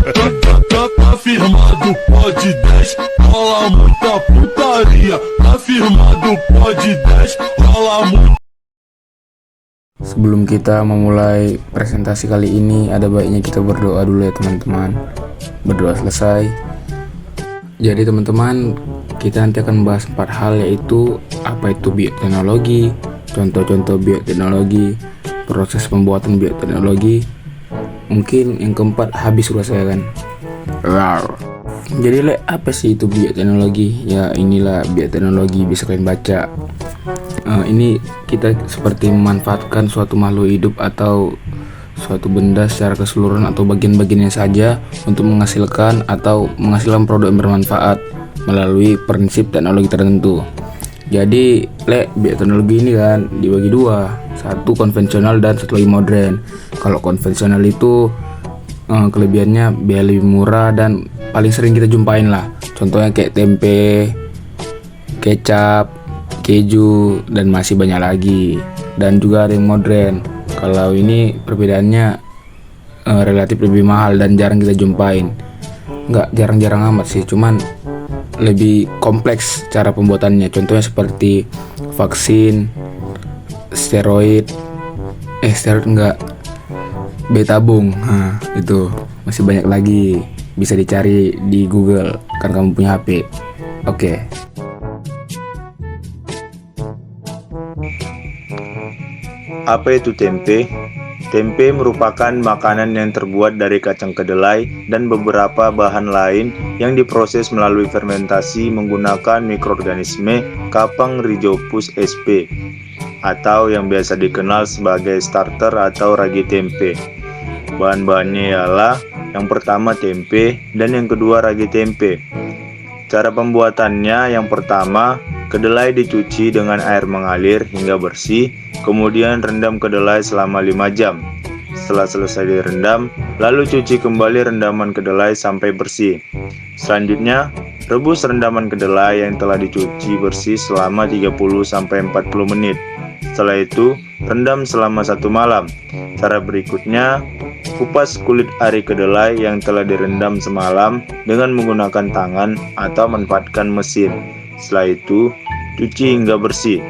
Tá firmado, pode 10, rola muita putaria. Tá firmado, pode 10, rola muito. Sebelum kita memulai presentasi kali ini, ada baiknya kita berdoa dulu ya teman-teman. Berdoa selesai. Jadi teman-teman, kita nanti akan membahas 4 hal, yaitu apa itu bioteknologi, contoh-contoh bioteknologi, proses pembuatan bioteknologi. Mungkin yang keempat habis suara saya kan. Jadi apa sih itu bioteknologi? Ya inilah bioteknologi, bisa kalian baca. Ini kita seperti memanfaatkan suatu makhluk hidup atau suatu benda secara keseluruhan atau bagian-bagiannya saja untuk menghasilkan produk yang bermanfaat melalui prinsip teknologi tertentu. Jadi bioteknologi ini kan dibagi dua, satu konvensional dan satu lagi modern. Kalau konvensional itu kelebihannya biaya lebih murah dan paling sering kita jumpain lah. Contohnya kayak tempe, kecap, keju, dan masih banyak lagi. Dan juga ada yang modern. Kalau ini perbedaannya relatif lebih mahal dan jarang kita jumpain. Nggak jarang-jarang amat sih, cuman lebih kompleks cara pembuatannya. Contohnya seperti vaksin, steroid enggak, betabung. Itu masih banyak lagi, bisa dicari di Google kan kamu punya HP. Oke. Apa itu tempe? Tempe merupakan makanan yang terbuat dari kacang kedelai dan beberapa bahan lain yang diproses melalui fermentasi menggunakan mikroorganisme Kapang Rhizopus sp. Atau yang biasa dikenal sebagai starter atau ragi tempe. Bahan-bahannya ialah yang pertama tempe dan yang kedua ragi tempe. Cara pembuatannya, yang pertama, kedelai dicuci dengan air mengalir hingga bersih, kemudian rendam kedelai selama 5 jam. Setelah selesai direndam, lalu cuci kembali rendaman kedelai sampai bersih. Selanjutnya, rebus rendaman kedelai yang telah dicuci bersih selama 30-40 menit. Setelah itu, rendam selama 1 malam. Cara berikutnya, kupas kulit ari kedelai yang telah direndam semalam dengan menggunakan tangan atau manfaatkan mesin. Setelah itu, cuci hingga bersih.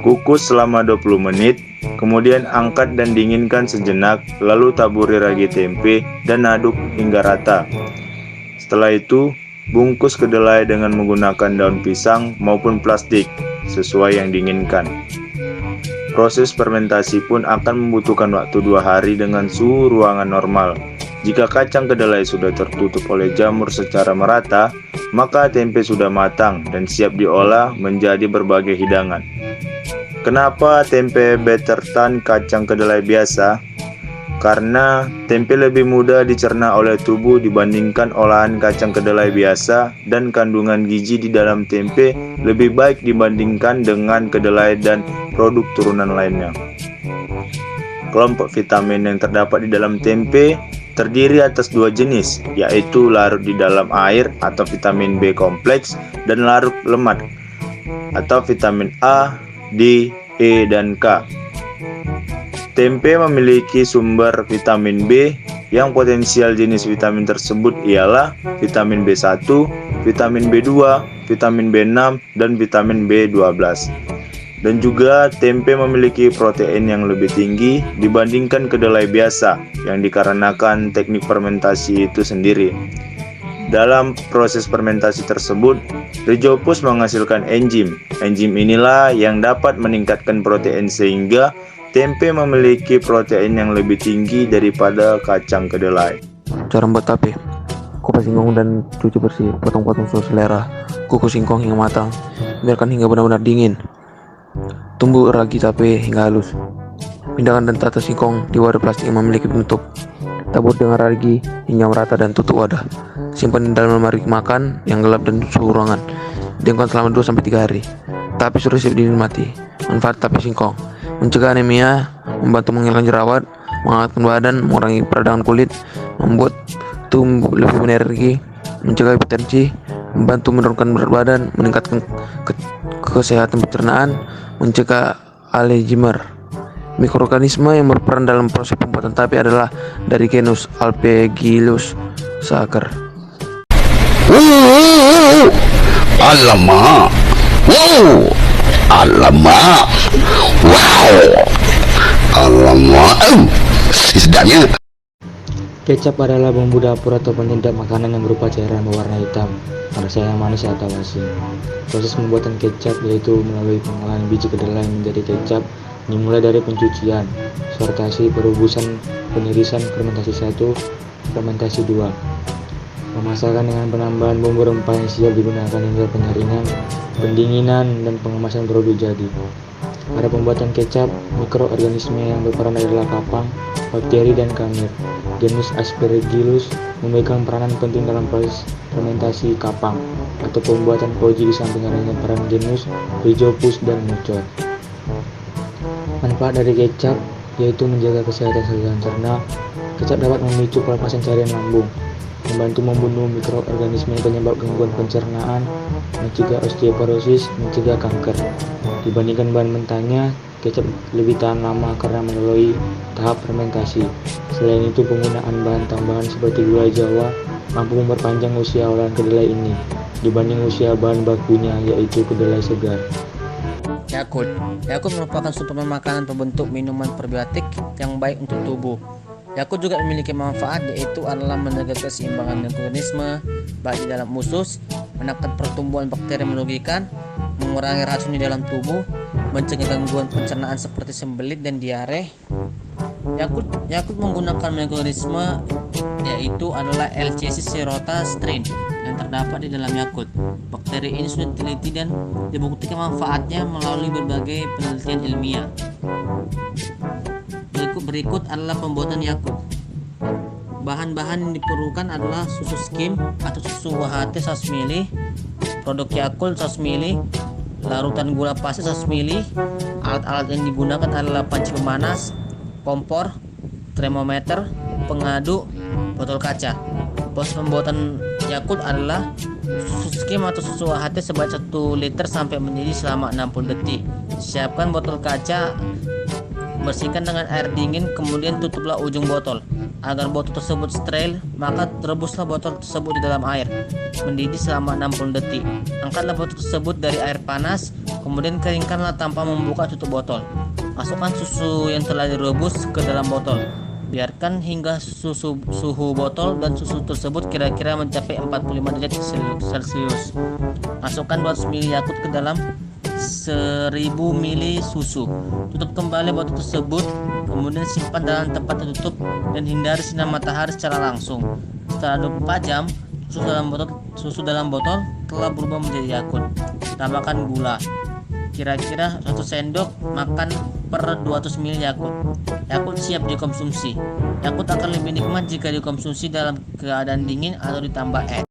Kukus selama 20 menit, kemudian angkat dan dinginkan sejenak, lalu taburi ragi tempe dan aduk hingga rata. Setelah itu, bungkus kedelai dengan menggunakan daun pisang maupun plastik sesuai yang diinginkan. Proses fermentasi pun akan membutuhkan waktu 2 hari dengan suhu ruangan normal. Jika kacang kedelai sudah tertutup oleh jamur secara merata, maka tempe sudah matang dan siap diolah menjadi berbagai hidangan. Kenapa tempe bettertan kacang kedelai biasa? Karena tempe lebih mudah dicerna oleh tubuh dibandingkan olahan kacang kedelai biasa, dan kandungan gizi di dalam tempe lebih baik dibandingkan dengan kedelai dan produk turunan lainnya. Kelompok vitamin yang terdapat di dalam tempe terdiri atas 2 jenis, yaitu larut di dalam air atau vitamin B kompleks dan larut lemak atau vitamin A, D, E, dan K. Tempe memiliki sumber vitamin B yang potensial jenis vitamin tersebut ialah vitamin B1, vitamin B2, vitamin B6, dan vitamin B12. Dan juga tempe memiliki protein yang lebih tinggi dibandingkan kedelai biasa yang dikarenakan teknik fermentasi itu sendiri. Dalam proses fermentasi tersebut, Rhizopus menghasilkan enzim. Enzim inilah yang dapat meningkatkan protein sehingga tempe memiliki protein yang lebih tinggi daripada kacang kedelai. Cara membuat tape: kupas singkong dan cuci bersih, potong-potong sesuai selera. Kukus singkong hingga matang, biarkan hingga benar-benar dingin. Tumbuk ragi tape hingga halus. Pindahkan dan tata singkong di wadah plastik yang memiliki penutup. Tabur dengan ragi hingga merata dan tutup wadah. Simpan di dalam lemari makan yang gelap dan suhu ruangan. Diamkan selama 2-3 hari. Tape sudah siap dinikmati. Manfaat tape singkong: mencegah anemia, membantu menghilangkan jerawat, menghangatkan badan, mengurangi peradangan kulit, membuat tubuh lebih berenergi, mencegah hipertensi, membantu menurunkan berat badan, meningkatkan kesehatan pencernaan, mencegah Alzheimer. Mikroorganisme yang berperan dalam proses pembuatan tape adalah dari genus Alpegillus Saker. Alamak. Wow. Alamak. Wow. Alamak. Sedapnya. Kecap adalah bumbu dapur atau penyedap makanan yang berupa cairan berwarna hitam, rasa yang manis atau asin. Proses pembuatan kecap yaitu melalui pengolahan biji kedelai menjadi kecap dimulai dari pencucian, sortasi, perebusan, penirisan, fermentasi 1, fermentasi 2. Pemasakan dengan penambahan bumbu rempah yang siap digunakan hingga penyaringan, pendinginan, dan pengemasan produk jadi. Pada pembuatan kecap, mikroorganisme yang berperan adalah kapang, bakteri, dan kamir. Genus Aspergillus memegang peranan penting dalam proses fermentasi kapang atau pembuatan koji di samping adanya peran genus Rhizopus dan Mucor. Manfaat dari kecap yaitu menjaga kesehatan saluran cerna. Kecap dapat memicu pelepasan cairan lambung, membantu membunuh mikroorganisme penyebab gangguan pencernaan, mencegah osteoporosis, mencegah kanker. Dibandingkan bahan mentahnya, kecap lebih tahan lama karena melalui tahap fermentasi. Selain itu, penggunaan bahan tambahan seperti gula Jawa mampu memperpanjang usia olahan kedelai ini dibanding usia bahan bakunya, yaitu kedelai segar. Yakult. Yakult merupakan suplemen makanan pembentuk minuman probiotik yang baik untuk tubuh. Yakult juga memiliki manfaat, yaitu adalah menjaga keseimbangan mikroorganisme baik di dalam usus, menekan pertumbuhan bakteri merugikan, mengurangi racun di dalam tubuh, mencegah gangguan pencernaan seperti sembelit dan diare. Yakult menggunakan mikroorganisme yaitu adalah LCC serota strain yang terdapat di dalam Yakult. Bakteri ini sudah diteliti dan dibuktikan manfaatnya melalui berbagai penelitian ilmiah. Berikut adalah pembuatan Yakult. Bahan-bahan yang diperlukan adalah susu skim atau susu UHT 100 ml, produk Yakult 100 ml, larutan gula pasir 100 ml. Alat-alat yang digunakan adalah panci pemanas, kompor, termometer, pengadu, botol kaca. Proses pembuatan Yakult adalah susu skim atau susu UHT sebanyak 1 liter sampai mendidih selama 60 detik. Siapkan botol kaca, bersihkan dengan air dingin, kemudian tutuplah ujung botol. Agar botol tersebut steril, maka rebuslah botol tersebut di dalam air mendidih selama 60 detik. Angkatlah botol tersebut dari air panas, kemudian keringkanlah tanpa membuka tutup botol. Masukkan susu yang telah direbus ke dalam botol. Biarkan hingga suhu botol dan susu tersebut kira-kira mencapai 45 derajat Celcius. Masukkan 200 ml Yakult ke dalam 1000 ml susu. Tutup kembali botol tersebut, kemudian simpan dalam tempat tertutup dan hindari sinar matahari secara langsung. Setelah 24 jam, susu dalam botol telah berubah menjadi Yakult. Tambahkan gula, kira-kira 1 sendok makan per 200 ml Yakult. Yakult siap dikonsumsi. Yakult akan lebih nikmat jika dikonsumsi dalam keadaan dingin atau ditambah es.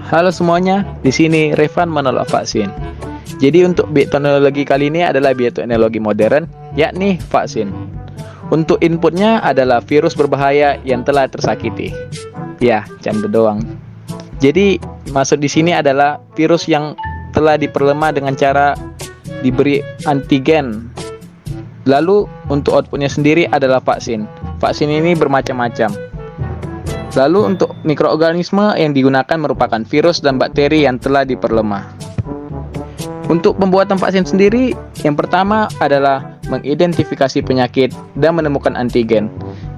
Halo semuanya, di sini Revan menolak vaksin. Jadi untuk bioteknologi kali ini adalah bioteknologi modern, yakni vaksin. Untuk inputnya adalah virus berbahaya yang telah tersakiti. Ya, canda doang. Jadi maksud di sini adalah virus yang telah diperlemah dengan cara diberi antigen. Lalu untuk outputnya sendiri adalah vaksin. Vaksin ini bermacam-macam. Lalu untuk mikroorganisme yang digunakan merupakan virus dan bakteri yang telah diperlemah. Untuk pembuatan vaksin sendiri, yang pertama adalah mengidentifikasi penyakit dan menemukan antigen.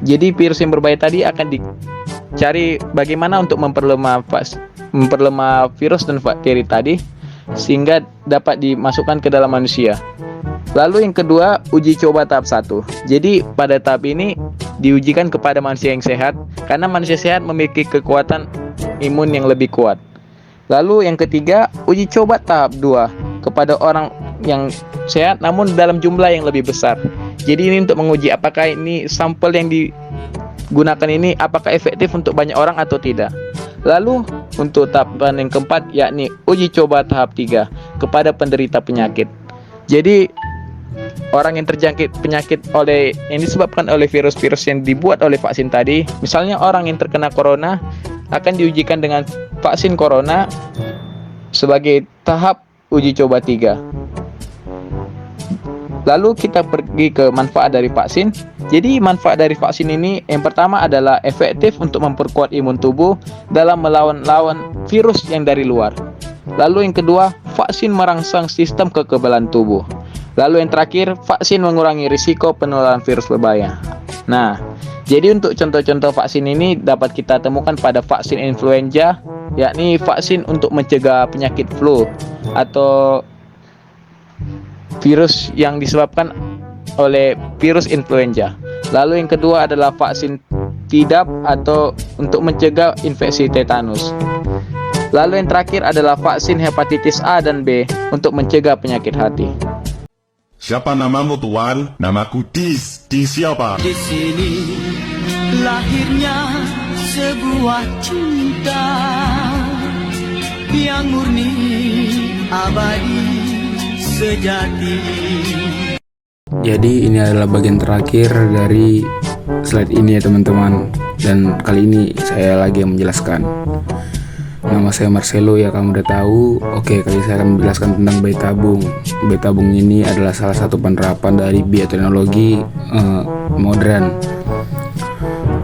Jadi virus yang berbahaya tadi akan dicari bagaimana untuk memperlemah virus dan bakteri tadi sehingga dapat dimasukkan ke dalam manusia. Lalu yang kedua, uji coba tahap 1. Jadi pada tahap ini diujikan kepada manusia yang sehat karena manusia sehat memiliki kekuatan imun yang lebih kuat. Lalu yang ketiga, uji coba tahap 2 kepada orang yang sehat namun dalam jumlah yang lebih besar. Jadi ini untuk menguji apakah ini sampel yang digunakan ini apakah efektif untuk banyak orang atau tidak. Lalu untuk tahapan yang keempat, yakni uji coba tahap 3 kepada penderita penyakit. Jadi orang yang terjangkit penyakit yang disebabkan oleh virus-virus yang dibuat oleh vaksin tadi. Misalnya orang yang terkena corona akan diujikan dengan vaksin corona sebagai tahap uji coba 3. Lalu kita pergi ke manfaat dari vaksin. Jadi manfaat dari vaksin ini yang pertama adalah efektif untuk memperkuat imun tubuh dalam melawan virus yang dari luar. Lalu yang kedua, vaksin merangsang sistem kekebalan tubuh. Lalu yang terakhir, vaksin mengurangi risiko penularan virus berbahaya. Nah, jadi untuk contoh-contoh vaksin ini dapat kita temukan pada vaksin influenza, yakni vaksin untuk mencegah penyakit flu atau virus yang disebabkan oleh virus influenza. Lalu yang kedua adalah vaksin Tdap atau untuk mencegah infeksi tetanus. Lalu yang terakhir adalah vaksin hepatitis A dan B untuk mencegah penyakit hati. Siapa namamu tuan? Namaku Tis. Tis siapa? Di sini lahirnya sebuah cinta yang murni, abadi, sejati. Jadi ini adalah bagian terakhir dari slide ini ya teman-teman. Dan kali ini saya lagi yang menjelaskan. Nama saya Marcelo, ya kamu udah tahu. Oke, kali saya akan menjelaskan tentang bayi tabung. Bayi tabung ini adalah salah satu penerapan dari bioteknologi modern.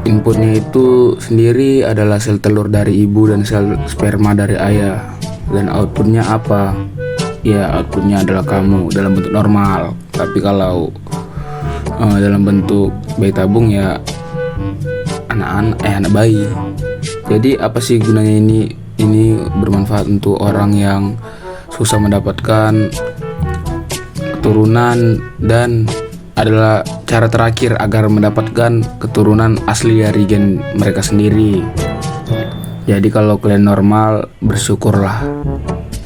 Inputnya itu sendiri adalah sel telur dari ibu dan sel sperma dari ayah. Dan outputnya apa? Ya, outputnya adalah kamu dalam bentuk normal. Tapi kalau dalam bentuk bayi tabung ya anak bayi. Jadi apa sih gunanya ini? Ini bermanfaat untuk orang yang susah mendapatkan keturunan dan adalah cara terakhir agar mendapatkan keturunan asli dari gen mereka sendiri. Jadi kalau kalian normal, bersyukurlah,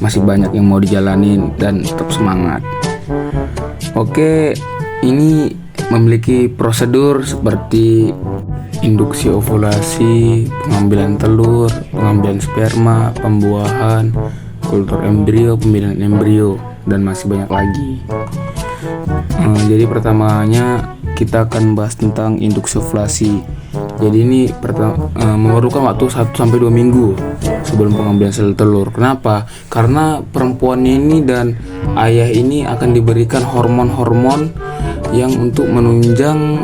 masih banyak yang mau dijalanin dan tetap semangat. Oke, ini memiliki prosedur seperti induksi ovulasi, pengambilan telur, pengambilan sperma, pembuahan, kultur embrio, pembinaan embrio, dan masih banyak lagi. Jadi pertamanya kita akan bahas tentang induksi ovulasi. Jadi ini memerlukan waktu 1-2 minggu sebelum pengambilan sel telur. Kenapa? Karena perempuan ini dan ayah ini akan diberikan hormon-hormon yang untuk menunjang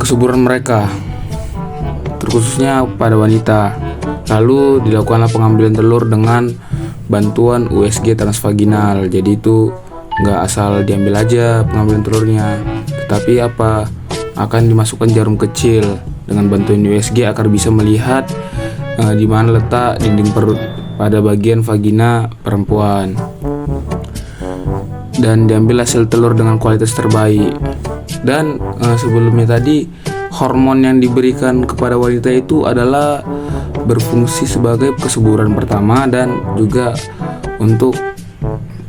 kesuburan mereka, terkhususnya pada wanita. Lalu dilakukanlah pengambilan telur dengan bantuan USG transvaginal. Jadi itu nggak asal diambil aja pengambilan telurnya, tetapi akan dimasukkan jarum kecil dengan bantuan USG agar bisa melihat di mana letak dinding perut pada bagian vagina perempuan. Dan diambil hasil telur dengan kualitas terbaik. Dan sebelumnya tadi hormon yang diberikan kepada wanita itu adalah berfungsi sebagai kesuburan pertama dan juga untuk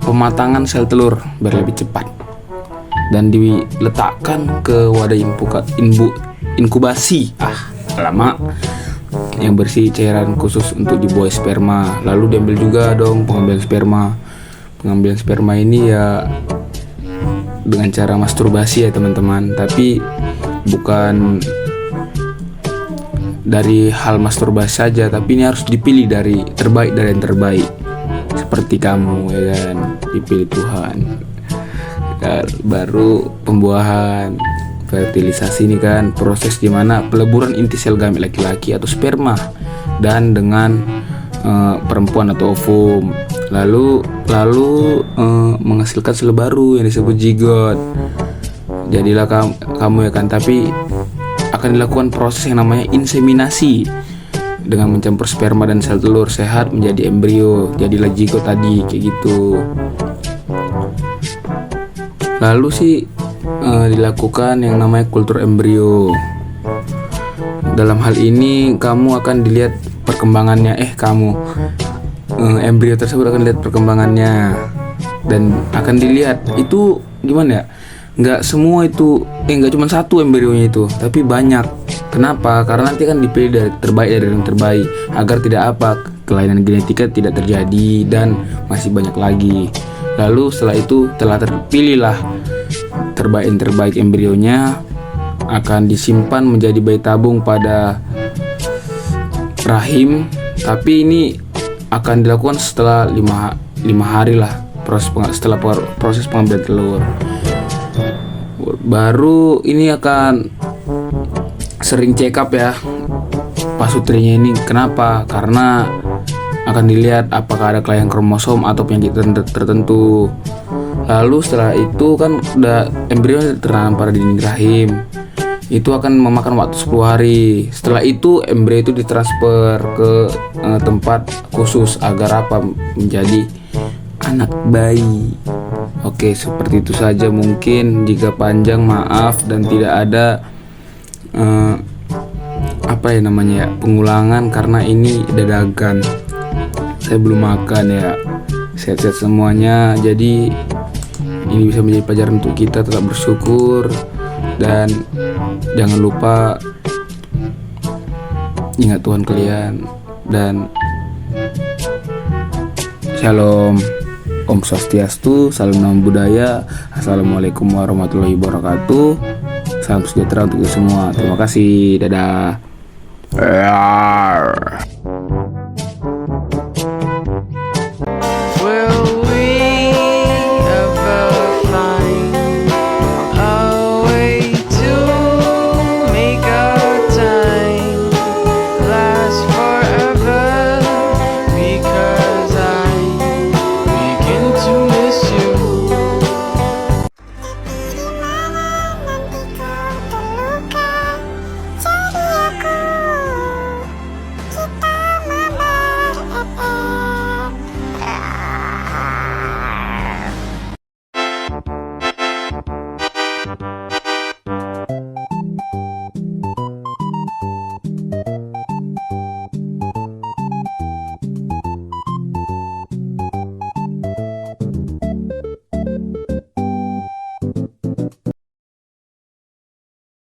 pematangan sel telur biar lebih cepat, dan diletakkan ke wadah inkubasi lama yang bersih cairan khusus untuk dibuai sperma. Lalu diambil juga dong pengambilan sperma. Pengambilan sperma ini ya dengan cara masturbasi ya teman-teman, tapi bukan dari hal masturbasi saja, tapi ini harus dipilih dari terbaik dari yang terbaik, seperti kamu ya kan, dipilih Tuhan. Baru pembuahan, fertilisasi ini kan proses dimana peleburan inti sel gamit laki-laki atau sperma dan dengan perempuan atau ovum, lalu menghasilkan sel baru yang disebut zigot. Jadilah kamu ya kan, tapi akan dilakukan proses yang namanya inseminasi dengan mencampur sperma dan sel telur sehat menjadi embrio, jadilah zigot tadi kayak gitu. Lalu sih dilakukan yang namanya kultur embrio. Dalam hal ini kamu akan dilihat perkembangannya, embrio tersebut akan dilihat perkembangannya dan akan dilihat itu gimana ya, nggak semua itu nggak cuma satu embrionya itu, tapi banyak. Kenapa? Karena nanti kan dipilih dari terbaik dari yang terbaik agar tidak kelainan genetika tidak terjadi dan masih banyak lagi. Lalu setelah itu telah terpilihlah terbaik embrionya, akan disimpan menjadi bayi tabung pada rahim. Tapi ini akan dilakukan setelah 5 hari lah, setelah proses pengambilan telur. Baru ini akan sering check up ya pasutrinya ini. Kenapa? Karena akan dilihat apakah ada kelainan kromosom atau penyakit tertentu. Lalu setelah itu kan udah embrio tertanam pada dinding rahim, itu akan memakan waktu 10 hari. Setelah itu embrio itu ditransfer ke tempat khusus agar apa? Menjadi anak bayi. Oke, seperti itu saja. Mungkin jika panjang maaf dan tidak ada pengulangan karena ini dadakan. Saya belum makan ya. Sehat-sehat semuanya. Jadi ini bisa menjadi pelajaran untuk kita tetap bersyukur dan jangan lupa ingat Tuhan kalian dan Shalom. Om Swastiastu, salam nama budaya. Assalamualaikum warahmatullahi wabarakatuh. Salam sejahtera untuk kita semua. Terima kasih. Dadah.